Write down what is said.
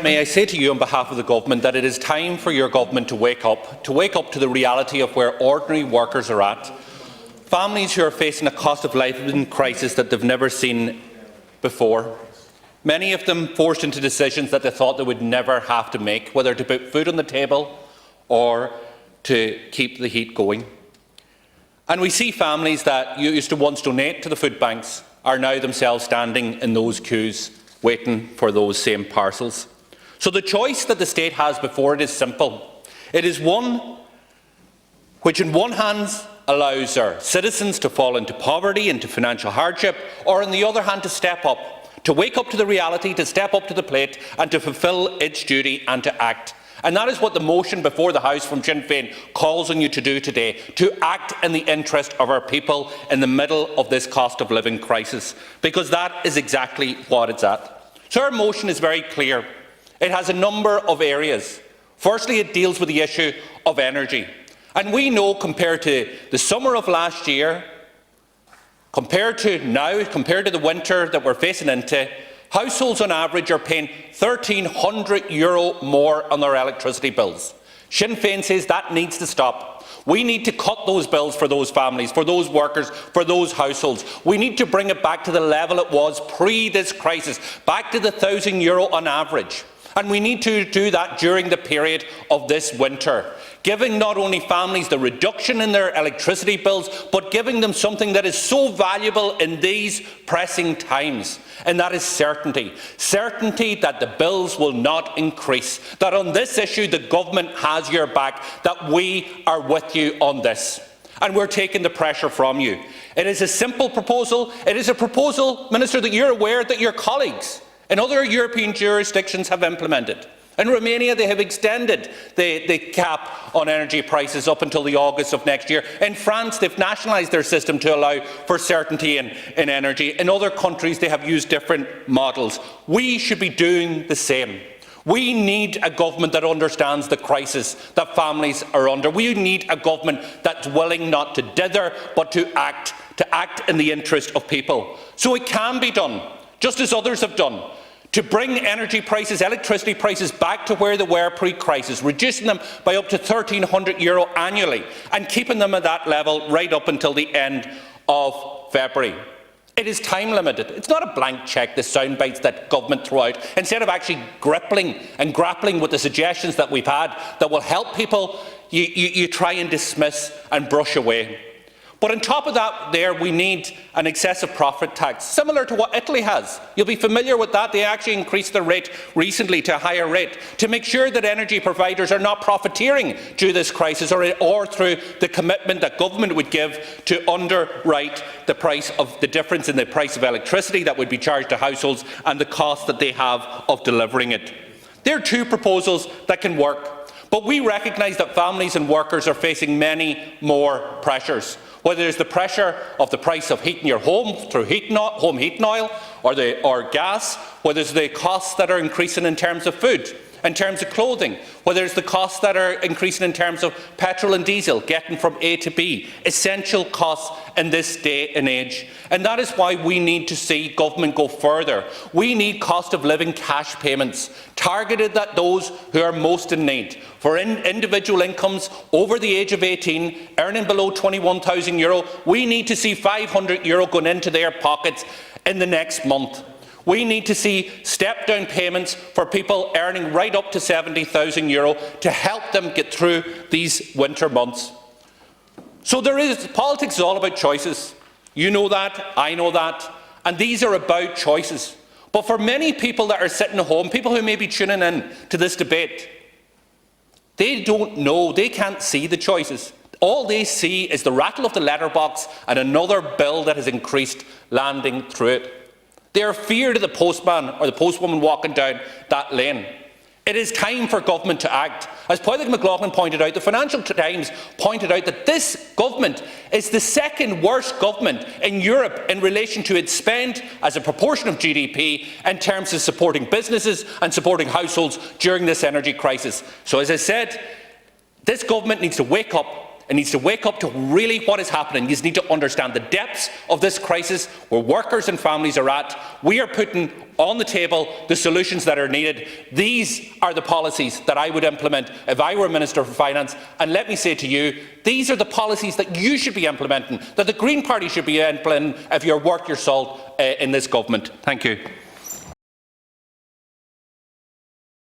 may I say to you on behalf of the government that it is time for your government to wake up to the reality of where ordinary workers are at. Families who are facing a cost of living crisis that they've never seen before. Many of them forced into decisions that they thought they would never have to make, whether to put food on the table or to keep the heat going. And we see families that used to once donate to the food banks are now themselves standing in those queues waiting for those same parcels. So the choice that the state has before it is simple. It is one which on one hand allows our citizens to fall into poverty, into financial hardship, or on the other hand to step up, to wake up to the reality, to step up to the plate and to fulfil its duty and to act. And that is what the motion before the House from Sinn Féin calls on you to do today, to act in the interest of our people in the middle of this cost of living crisis, because that is exactly what it's at. So our motion is very clear. It has a number of areas. Firstly, it deals with the issue of energy. And we know, compared to the summer of last year, compared to now, compared to the winter that we're facing into, households on average are paying €1,300 more on their electricity bills. Sinn Féin says that needs to stop. We need to cut those bills for those families, for those workers, for those households. We need to bring it back to the level it was pre this crisis, back to the €1,000 on average. And we need to do that during the period of this winter, giving not only families the reduction in their electricity bills, but giving them something that is so valuable in these pressing times, and that is certainty. Certainty that the bills will not increase, that on this issue the government has your back, that we are with you on this. And we're taking the pressure from you. It is a simple proposal. It is a proposal, Minister, that you're aware that your colleagues in other European jurisdictions have implemented. In Romania, they have extended the cap on energy prices up until the August of next year. In France, they've nationalised their system to allow for certainty in energy. In other countries, they have used different models. We should be doing the same. We need a government that understands the crisis that families are under. We need a government that's willing not to dither, but to act in the interest of people. So it can be done, just as others have done, to bring energy prices, electricity prices back to where they were pre-crisis, reducing them by up to €1,300 annually and keeping them at that level right up until the end of February. It is time limited. It's not a blank cheque, the sound bites that government throw out. Instead of actually grappling with the suggestions that we've had that will help people, you try and dismiss and brush away. But on top of that, we need an excessive profit tax, similar to what Italy has. You'll be familiar with that. They actually increased the rate recently to a higher rate to make sure that energy providers are not profiteering through this crisis or through the commitment that government would give to underwrite the difference in the price of electricity that would be charged to households and the cost that they have of delivering it. There are two proposals that can work, but we recognise that families and workers are facing many more pressures. Whether it's the pressure of the price of heating your home through home heating oil or gas, whether it's the costs that are increasing in terms of food, in terms of clothing, whether it's the costs that are increasing in terms of petrol and diesel, getting from A to B, essential costs in this day and age. And that is why we need to see government go further. We need cost of living cash payments targeted at those who are most in need. For individual incomes over the age of 18, earning below €21,000, we need to see €500 going into their pockets in the next month. We need to see step-down payments for people earning right up to €70,000 to help them get through these winter months. So politics is all about choices. You know that, I know that, and these are about choices. But for many people that are sitting at home, people who may be tuning in to this debate, they don't know, they can't see the choices. All they see is the rattle of the letterbox and another bill that has increased landing through it. They are feared of the postman or the postwoman walking down that lane. It is time for government to act. As Padraig McLaughlin pointed out, the Financial Times pointed out that this government is the second worst government in Europe in relation to its spend as a proportion of GDP in terms of supporting businesses and supporting households during this energy crisis. So as I said, this government needs to wake up. It needs to wake up to really what is happening. You need to understand the depths of this crisis, where workers and families are at. We are putting on the table the solutions that are needed. These are the policies that I would implement if I were Minister for Finance. And let me say to you, these are the policies that you should be implementing, that the Green Party should be implementing if you're worth your salt in this government. Thank you.